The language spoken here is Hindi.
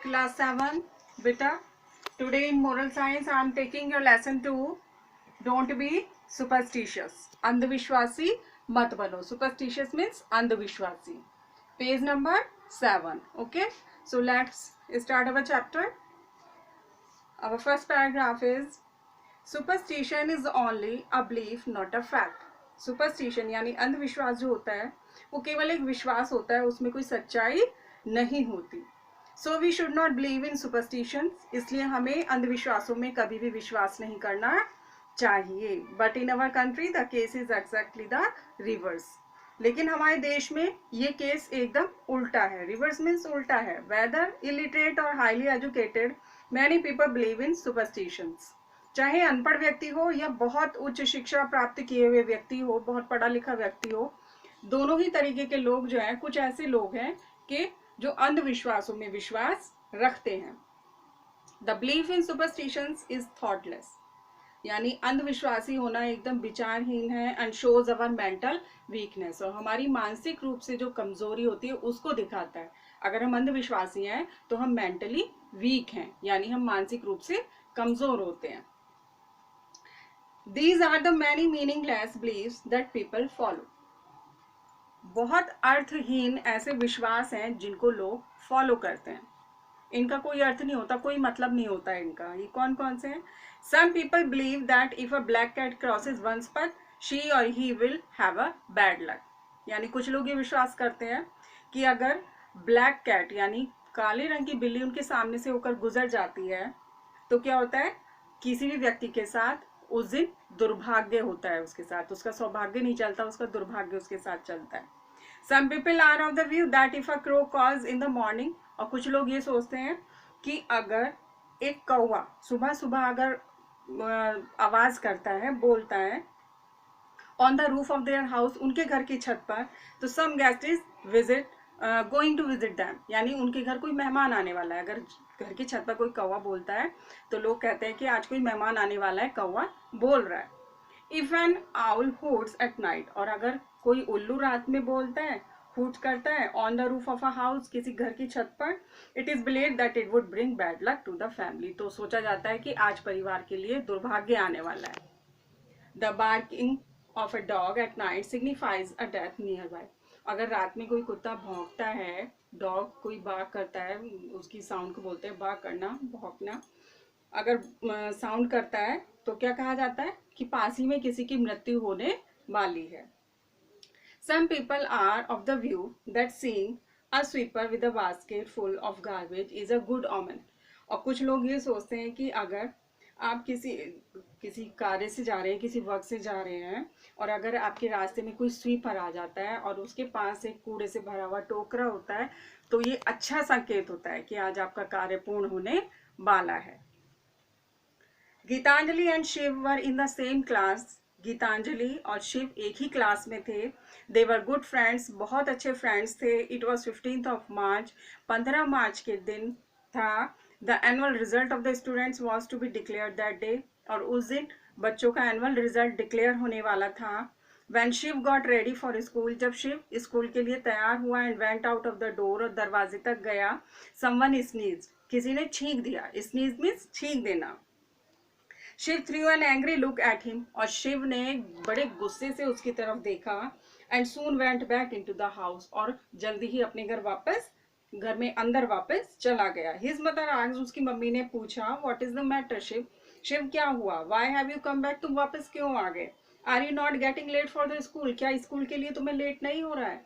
Class 7, beta. Today in moral science I am taking your lesson 2. Don't be superstitious. अंधविश्वासी मत बनो. Superstitious means अंधविश्वासी. Page number 7. Okay. So let's start our chapter. Our first paragraph is Superstition is only a belief, not a fact. Superstition यानी अंधविश्वास जो होता है वो केवल एक विश्वास होता है, उसमें कोई सच्चाई नहीं होती. So we should not believe in superstition. इसलिए हमें अंधविश्वासों में कभी भी विश्वास नहीं करना चाहिए. But in our country the case is exactly the reverse. लेकिन हमारे देश में ये केस एकदम उल्टा है. रिवर्स मीन्स उल्टा है. वेदर इलिटरेट और highly educated, many people believe in superstitions. चाहे अनपढ़ व्यक्ति हो या बहुत उच्च शिक्षा प्राप्त किए हुए व्यक्ति हो, बहुत पढ़ा लिखा व्यक्ति हो, दोनों ही तरीके के लोग जो हैं, कुछ ऐसे लोग हैं कि जो अंधविश्वासों में विश्वास रखते हैं. The belief in superstitions is thoughtless. यानी अंधविश्वासी होना एकदम विचारहीन है. And shows our mental weakness. और हमारी मानसिक रूप से जो कमजोरी होती है उसको दिखाता है. अगर हम अंधविश्वासी हैं तो हम मेंटली वीक हैं, यानी हम मानसिक रूप से कमजोर होते हैं. These are the many meaningless beliefs that people follow. बहुत अर्थहीन ऐसे विश्वास हैं जिनको लोग फॉलो करते हैं. इनका कोई अर्थ नहीं होता, कोई मतलब नहीं होता इनका. ये कौन कौन से हैं? Some people believe that if a black cat crosses one's path, she or he will have a bad luck. यानी कुछ लोग ये विश्वास करते हैं कि अगर ब्लैक कैट यानी काले रंग की बिल्ली उनके सामने से होकर गुजर जाती है तो क्या होता है, किसी भी व्यक्ति के साथ उस दिन दुर्भाग्य होता है. उसके साथ उसका सौभाग्य नहीं चलता, उसका दुर्भाग्य उसके साथ चलता है. Some people are of the view that if a crow caws in the morning, और कुछ लोग ये सोचते हैं कि अगर एक कौवा सुबह सुबह अगर आवाज करता है, बोलता है on the roof of their house, उनके घर की छत पर, तो some guest is visit going to visit them. यानी उनके घर कोई मेहमान आने वाला है. अगर घर की छत पर कोई कौवा बोलता है तो लोग कहते हैं कि आज कोई मेहमान आने वाला है, कौवा बोल रहा है. If an owl hoots at night. और अगर कोई उल्लू रात में बोलता है, हूट करता है on the roof of a house, किसी घर की छत पर, it is believed that it would bring bad luck to the family. तो सोचा जाता है कि आज परिवार के लिए दुर्भाग्य आने वाला है. The barking of a dog at night signifies a death near by. अगर रात में कोई कुत्ता भौंकता है, डॉग कोई बार्क करता है, उसकी साउंड को बोलते हैं बार्क करना, भौंकना. अगर साउंड करता है तो क्या कहा जाता है कि पास ही में किसी की मृत्यु होने वाली है. Some people are of the view that seeing a sweeper with a basket full of garbage is a good omen. और कुछ लोग ये सोचते हैं कि अगर आप किसी कार्य से जा रहे हैं, किसी वर्क से जा रहे हैं, और अगर आपके रास्ते में कोई स्वीपर आ जाता है और उसके पास एक कूड़े से भरा हुआ टोकरा होता है, तो ये अच्छा संकेत होता है कि आज आपका कार्य पूर्ण होने वाला है. Gitanjali and Shiv were in the same class. Gitanjali और शिव एक ही क्लास में थे. They were good friends. बहुत अच्छे फ्रेंड्स थे. It was 15th of March. 15 मार्च के दिन था. The annual result of the students was to be declare that day. और उस दिन बच्चों का एनुअल रिजल्ट डिक्लेयर होने वाला था. When Shiv got ready for school. जब शिव स्कूल के लिए तैयार हुआ and went out of the door, और दरवाजे तक गया, समवन स्नीज. किसी ने छींक दिया. स्नीज मीन्स छींक देना. Shiv threw an angry look at him. और शिव ने बड़े गुस्से से उसकी तरफ देखा. And soon went back into the house. और जल्दी ही अपने घर में अंदर वापस चला गया. His mother asked. उसकी मम्मी ने पूछा, what is the matter Shiv. Shiv क्या हुआ? Why have you come back. तुम वापस क्यों आ गए? Are you not getting late for the school. क्या स्कूल के लिए तुम्हें लेट नहीं हो रहा है?